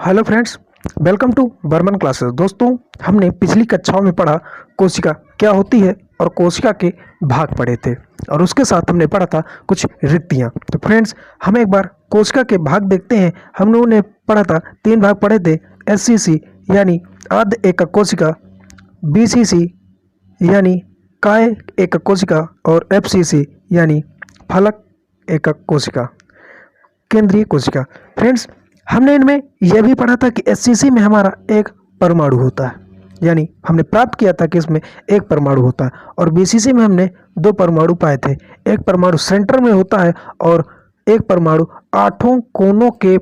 Hello friends, welcome to Burman classes. दोस्तों, हमने पिछली कक्षाओं में पढ़ा कोशिका क्या होती है और कोशिका के भाग पढ़े थे और उसके साथ हमने पढ़ा था कुछ रिक्तियां। तो फ्रेंड्स, हम एक बार कोशिका के भाग देखते हैं। हम लोगों ने पढ़ा था, 3 भाग पढ़े थे। SCC यानी अर्ध एकक कोशिका, BCC यानी काय एकक कोशिका और FCC यानी फलक एकक कोशिका, केंद्रीय कोशिका। फ्रेंड्स, हमने इनमें यह भी पढ़ा था कि SCC में हमारा एक परमाणु होता है, यानी हमने प्राप्त किया था कि इसमें एक परमाणु होता है। और BCC में हमने 2 परमाणु पाए थे। एक परमाणु सेंटर में होता है और एक परमाणु 8 कोनों के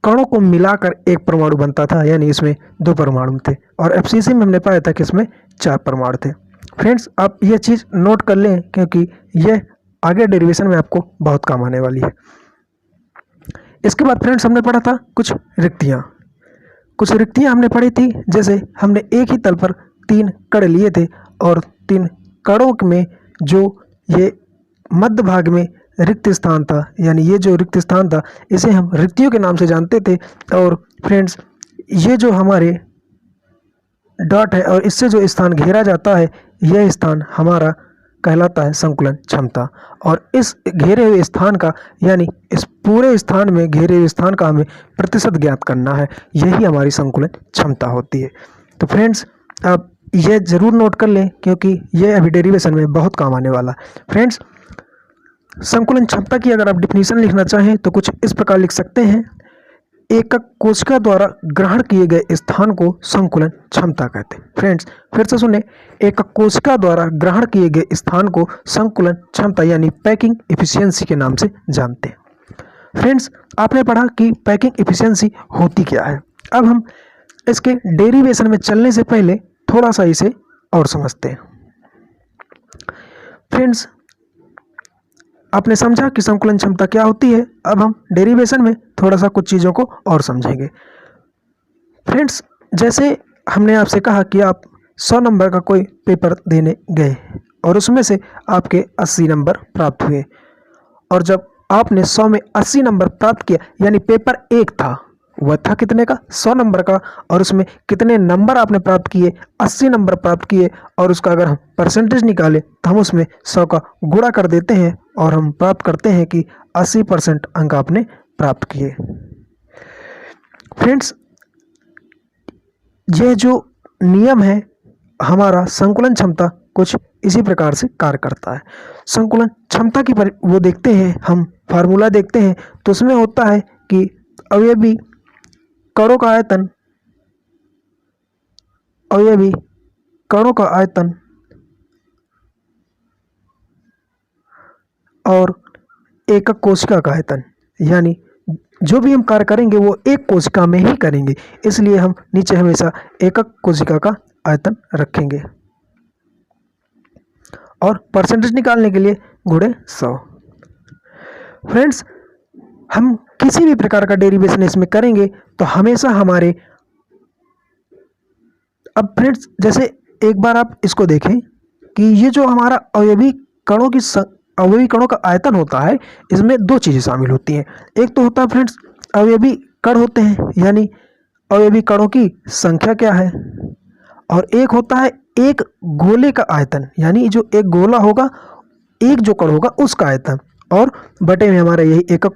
कणों को मिलाकर एक परमाणु बनता था, यानी इसमें 2 परमाणु थे। और FCC में हमने पाया था कि इसमें 4 परमाणु थे। फ्रेंड्स, आप ये चीज़ नोट कर लें क्योंकि यह आगे डेरिवेशन में आपको बहुत काम आने वाली है। इसके बाद फ्रेंड्स, हमने पढ़ा था कुछ रिक्तियां हमने पढ़ी थी। जैसे हमने एक ही तल पर 3 कण लिए थे और 3 कणों में जो ये मध्य भाग में रिक्त स्थान था, यानी ये जो रिक्त स्थान था इसे हम रिक्तियों के नाम से जानते थे। और फ्रेंड्स, ये जो हमारे डॉट है और इससे जो स्थान घेरा जाता है, यह स्थान हमारा कहलाता है संकुलन क्षमता। और इस घेरे हुए स्थान का, यानी इस पूरे स्थान में घेरे हुए स्थान का हमें प्रतिशत ज्ञात करना है। यही हमारी संकुलन क्षमता होती है। तो फ्रेंड्स, आप यह जरूर नोट कर लें क्योंकि यह अभी डेरिवेशन में बहुत काम आने वाला है। फ्रेंड्स, संकुलन क्षमता की अगर आप डिफिनीशन लिखना चाहें तो कुछ इस प्रकार लिख सकते हैं। एकक कोशिका द्वारा ग्रहण किए गए स्थान को संकुलन क्षमता कहते हैं। फ्रेंड्स, फिर से सुने, एकक कोशिका द्वारा ग्रहण किए गए स्थान को संकुलन क्षमता यानी पैकिंग एफिशिएंसी के नाम से जानते हैं। फ्रेंड्स, आपने पढ़ा कि पैकिंग एफिशिएंसी होती क्या है। अब हम इसके डेरिवेशन में चलने से पहले थोड़ा सा इसे और समझते हैं। फ्रेंड्स, आपने समझा कि संकुलन क्षमता क्या होती है। अब हम डेरिवेशन में थोड़ा सा कुछ चीज़ों को और समझेंगे। फ्रेंड्स, जैसे हमने आपसे कहा कि आप 100 नंबर का कोई पेपर देने गए और उसमें से आपके 80 नंबर प्राप्त हुए। और जब आपने 100 में 80 नंबर प्राप्त किया, यानी पेपर 1 था, वह था कितने का? 100 नंबर का। और उसमें कितने नंबर आपने प्राप्त किए? 80 नंबर प्राप्त किए। और उसका अगर हम परसेंटेज निकालें तो हम उसमें 100 का गुणा कर देते हैं और हम प्राप्त करते हैं कि 80% अंक आपने प्राप्त किए। फ्रेंड्स, यह जो नियम है, हमारा संकुलन क्षमता कुछ इसी प्रकार से कार्य करता है। संकुलन क्षमता की वो देखते हैं, हम फार्मूला देखते हैं तो उसमें होता है कि अवयवी कणों का आयतन, अवयवी कणों का आयतन और एकक कोशिका का आयतन, यानी जो भी हम कार्य करेंगे वो एक कोशिका में ही करेंगे, इसलिए हम नीचे हमेशा एकक कोशिका का आयतन रखेंगे। और परसेंटेज निकालने के लिए गुणे 100। फ्रेंड्स, हम किसी भी प्रकार का डेरिवेशन इसमें करेंगे तो हमेशा हमारे, अब फ्रेंड्स जैसे एक बार आप इसको देखें कि ये जो हमारा अवयवी कणों का आयतन होता है, इसमें 2 चीज़ें शामिल होती हैं। एक तो होता है फ्रेंड्स अवयवी कण होते हैं, यानी अवयवी कणों की संख्या क्या है। और एक होता है एक गोले का आयतन, यानी जो एक गोला होगा, एक जो कण होगा उसका आयतन। और बटे में हमारा यही एकक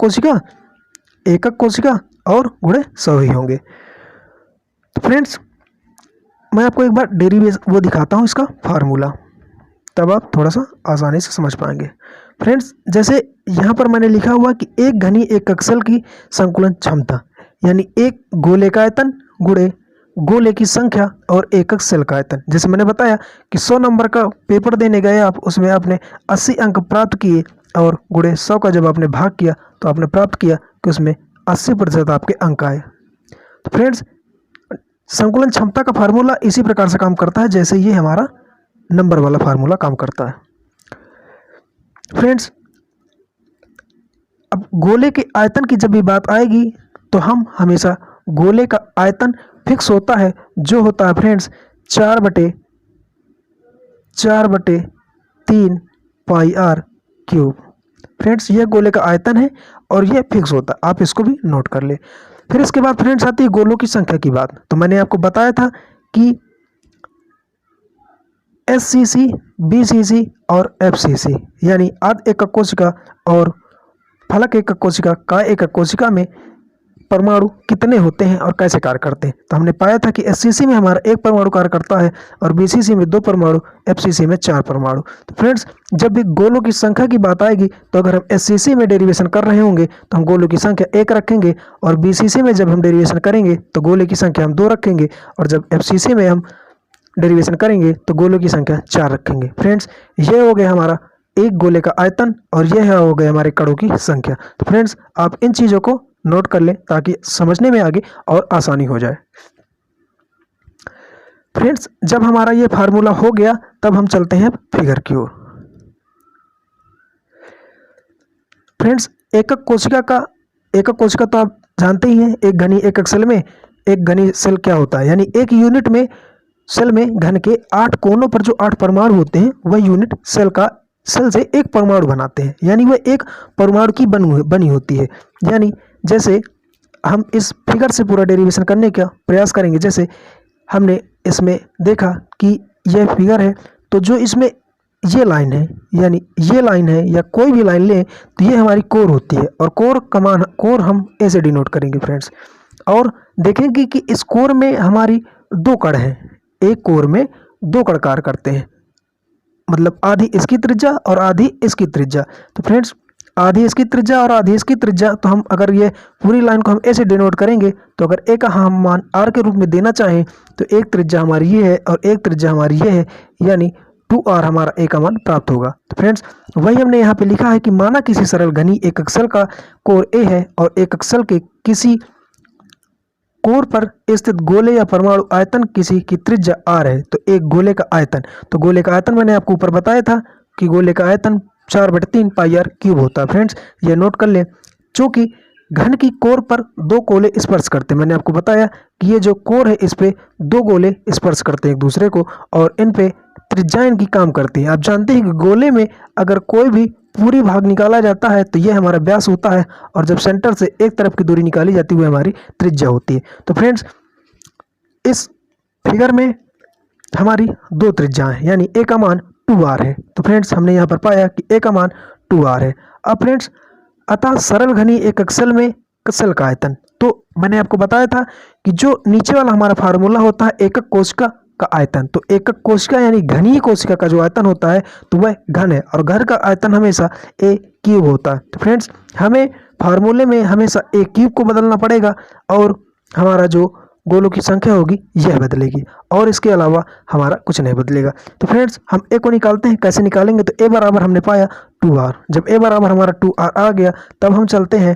कोशिका और गुणे 100 ही होंगे। तो फ्रेंड्स, मैं आपको एक बार डेरिवेशन वो दिखाता हूँ, इसका फार्मूला, तब आप थोड़ा सा आसानी से समझ पाएंगे। फ्रेंड्स, जैसे यहाँ पर मैंने लिखा हुआ कि एक घनी एक कक्षल की संकुलन क्षमता, यानी एक गोले का आयतन गुणे गोले की संख्या और एकक सेल का आयतन। जैसे मैंने बताया कि 100 नंबर का पेपर देने गए आप, उसमें आपने 80 अंक प्राप्त किए और गुणे 100 का जब आपने भाग किया तो आपने प्राप्त किया कि उसमें 80% आपके अंक आए। तो फ्रेंड्स, संकुलन क्षमता का फार्मूला इसी प्रकार से काम करता है जैसे ये हमारा नंबर वाला फार्मूला काम करता है। फ्रेंड्स, अब गोले के आयतन की जब भी बात आएगी तो हम हमेशा गोले का आयतन फिक्स होता है, जो होता है friends 4/3 pi R cube. Friends, यह गोले का आयतन है और यह फिक्स होता है, आप इसको भी नोट कर ले। फिर इसके बाद फ्रेंड्स आती है गोलों की संख्या की बात। तो मैंने आपको बताया था कि SCC, BCC और FCC यानी अर्ध एकक कोशिका और फलक एकक कोशिका, काय एकक कोशिका में परमाणु कितने होते हैं और कैसे कार्य करते हैं। तो हमने पाया था कि SCC में हमारा 1 परमाणु कार्य करता है और BCC में 2 परमाणु, FCC में 4 परमाणु। तो फ्रेंड्स जब भी गोलों की संख्या की बात आएगी तो अगर हम SCC में डेरिवेशन कर रहे होंगे तो हम गोलों की संख्या 1 रखेंगे, और BCC में जब हम डेरिवेशन करेंगे तो गोले की संख्या हम 2 रखेंगे, और जब FCC में हम डेरिवेशन करेंगे तो गोलों की संख्या 4 रखेंगे। फ्रेंड्स ये हो गया हमारा एक गोले का आयतन और यह हो गए हमारे कणों की संख्या। तो फ्रेंड्स आप इन चीज़ों को नोट कर लें ताकि समझने में आगे और आसानी हो जाए। फ्रेंड्स जब हमारा ये फार्मूला हो गया तब हम चलते हैं फिगर की ओर। फ्रेंड्स एकक कोशिका तो आप जानते ही हैं, एक घनी एकक सेल में एक घनी सेल क्या होता है, यानी एक यूनिट में सेल में घन के 8 कोनों पर जो 8 परमाणु होते हैं वह यूनिट सेल से एक परमाणु बनाते हैं, यानी वह एक परमाणु की बनी होती है। यानी जैसे हम इस फिगर से पूरा डेरिवेशन करने का प्रयास करेंगे, जैसे हमने इसमें देखा कि यह फिगर है, तो जो इसमें ये लाइन है, यानी ये लाइन है या कोई भी लाइन लें तो ये हमारी कोर होती है, और कोर हम ऐसे डिनोट करेंगे फ्रेंड्स। और देखेंगे कि इस कोर में हमारी 2 कण हैं, एक कोर में 2 कण कार्य करते हैं, मतलब आधी इसकी त्रिज्या और आधी इसकी त्रिज्या। तो फ्रेंड्स आधी इसकी त्रिज्या और आधी इसकी त्रिज्या, तो हम अगर ये पूरी लाइन को हम ऐसे डिनोट करेंगे, तो अगर एक हम मान r के रूप में देना चाहें तो एक त्रिज्या हमारी ये है और एक त्रिज्या हमारी ये है, यानी 2r हमारा a का मान प्राप्त होगा। तो फ्रेंड्स वही हमने यहाँ पे लिखा है कि माना किसी सरल घनी एकक सेल का कोर a है और एकक सेल के किसी कोर पर स्थित गोले या परमाणु आयतन किसी की त्रिज्या r है, तो एक गोले का आयतन, तो गोले का आयतन मैंने आपको ऊपर बताया था कि गोले का आयतन 4/3 πr क्यूब होता है। फ्रेंड्स ये नोट कर लें, चूँकि घन की कोर पर 2 गोले स्पर्श करते हैं, मैंने आपको बताया कि ये जो कोर है इस पे 2 गोले स्पर्श करते हैं एक दूसरे को और इन पे त्रिज्याएं इनकी काम करती हैं। आप जानते हैं कि गोले में अगर कोई भी पूरी भाग निकाला जाता है तो यह हमारा व्यास होता है, और जब सेंटर से एक तरफ की दूरी निकाली जाती है वह हमारी त्रिज्या होती है। तो फ्रेंड्स इस फिगर में हमारी 2 त्रिज्याएं हैं, यानी a का मान 2r है। तो फ्रेंड्स हमने यहाँ पर पाया कि a का मान 2r है। अब फ्रेंड्स अतः सरल घनी एकक सेल में सेल का आयतन, तो मैंने आपको बताया था कि जो नीचे वाला हमारा फार्मूला होता है एकक कोशिका का आयतन, तो एकक कोशिका यानी घनी कोशिका का जो आयतन होता है तो वह घन है, और घर का आयतन हमेशा a क्यूब होता है। तो फ्रेंड्स हमें फार्मूले में हमेशा a क्यूब को बदलना पड़ेगा और हमारा जो गोलों की संख्या होगी यह बदलेगी, और इसके अलावा हमारा कुछ नहीं बदलेगा। तो फ्रेंड्स हम a को निकालते हैं, कैसे निकालेंगे, तो a बराबर हमने पाया 2r। जब a बराबर हमारा 2r आ गया तब हम चलते हैं,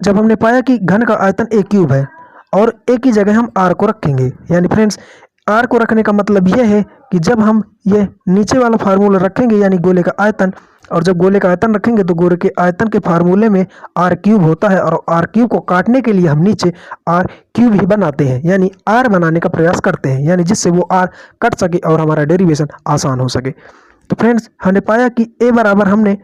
जब हमने पाया कि घन का आयतन a क्यूब है और a की जगह हम r को रखेंगे, यानी फ्रेंड्स r को रखने का मतलब यह है कि जब हम ये नीचे वाला फार्मूला रखेंगे यानी गोले का आयतन, और जब गोले का आयतन रखेंगे तो गोले के आयतन के फार्मूले में r क्यूब होता है, और r क्यूब को काटने के लिए हम नीचे r क्यूब ही बनाते हैं, यानी r बनाने का प्रयास करते हैं, यानी जिससे वो r कट सके और हमारा डेरिवेशन आसान हो सके। तो फ्रेंड्स हमने पाया कि a बराबर हमने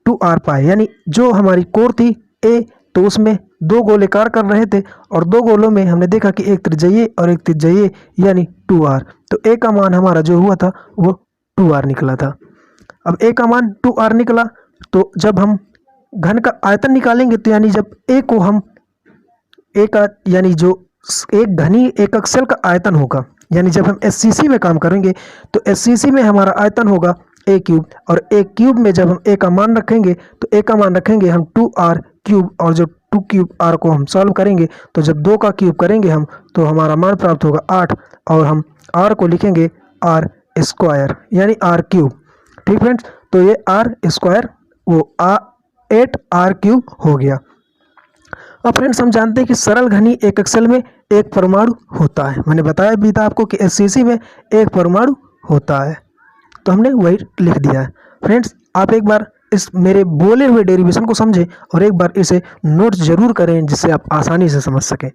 2r पाए, यानी जो हमारी कोर थी a, तो उसमें 2 गोले कार्य कर रहे थे और 2 गोलों में हमने देखा कि एक त्रिज्या ये और एक त्रिज्या ये, यानी 2r। तो a का मान हमारा जो हुआ था वो 2r निकला था। अब a का मान 2r निकला, तो जब हम घन का आयतन निकालेंगे तो यानी जब a को हम a का यानी जो एक घनी एकक सेल का आयतन होगा, यानी जब हम SCC में काम करेंगे तो SCC में हमारा आयतन होगा a क्यूब, और a क्यूब में जब हम a का मान रखेंगे तो a का मान रखेंगे हम 2r क्यूब, और जो 2 क्यूब r को हम सॉल्व करेंगे तो जब 2 का क्यूब करेंगे हम तो हमारा मान प्राप्त होगा 8, और हम r को लिखेंगे r स्क्वायर यानी r क्यूब। ठीक फ्रेंड्स, तो ये r स्क्वायर वो 8r क्यूब हो गया। अब फ्रेंड्स हम जानते हैं कि सरल घनी एकक सेल में एक परमाणु होता है, मैंने बताया भी था आपको कि SCC में एक परमाणु होता है, तो हमने वही लिख दिया है। फ्रेंड्स आप एक बार इस मेरे बोले हुए डेरिवेशन को समझें और एक बार इसे नोट जरूर करें जिससे आप आसानी से समझ सकें।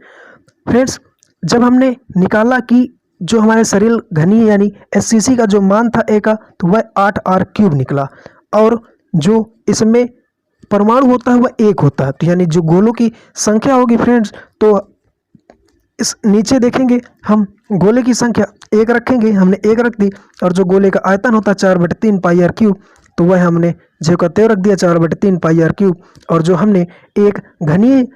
फ्रेंड्स जब हमने निकाला कि जो हमारे सरल घनी यानी SCC का जो मान था a का, तो वह 8r क्यूब निकला, और जो इसमें परमाणु होता है वह एक होता है। तो यानी जो गोलों की संख्या होगी फ्रेंड्स, तो इस नीचे देखेंगे हम गोले की संख्या एक रखेंगे, हमने एक रख दी। और जो गोले का आयतन होता है 4/3 पाई आर क्यूब, तो वह हमने जो का त्यों रख दिया 4/3 पाई आर क्यूब। और जो हमने एक घनीय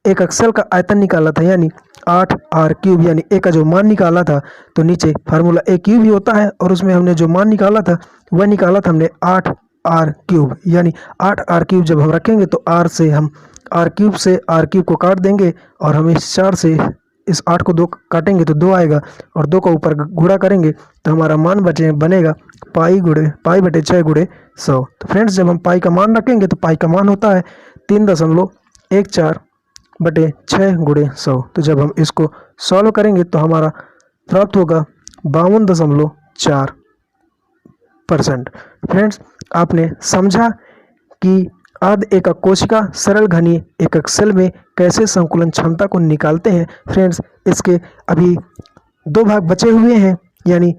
एक अक्सर का आयतन निकाला था यानी 8r क्यूब, यानी ए का जो मान निकाला था, तो नीचे फार्मूला ए क्यूब ही होता है और उसमें हमने जो मान निकाला था वह निकाला था हमने 8r क्यूब। यानी 8r क्यूब जब हम रखेंगे तो r से हम r क्यूब से r क्यूब को काट देंगे और हम इस 4 से इस 8 को 2 काटेंगे तो 2 आएगा और 2 का ऊपर गुणा करेंगे तो हमारा मान बनेगा पाई बटे 6 गुणे 100। तो फ्रेंड्स जब हम पाई का मान रखेंगे तो पाई का मान होता है 3.14 बटे 6 गुणे 100। तो जब हम इसको सॉल्व करेंगे तो हमारा प्राप्त होगा 52.4%। फ्रेंड्स आपने समझा कि अर्ध एकक कोशिका सरल घनीय एकक सेल में कैसे संकुलन क्षमता को निकालते हैं। फ्रेंड्स इसके अभी 2 भाग बचे हुए हैं, यानी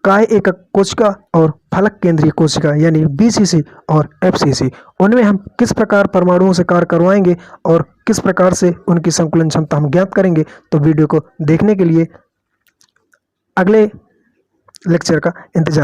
काय एकक कोशिका और फलक केंद्रीय कोशिका यानी BCC और FCC। उनमें हम किस प्रकार परमाणुओं से कार्य करवाएंगे और किस प्रकार से उनकी संकुलन क्षमता हम ज्ञात करेंगे। तो वीडियो को देखने के लिए अगले लेक्चर का इंतजार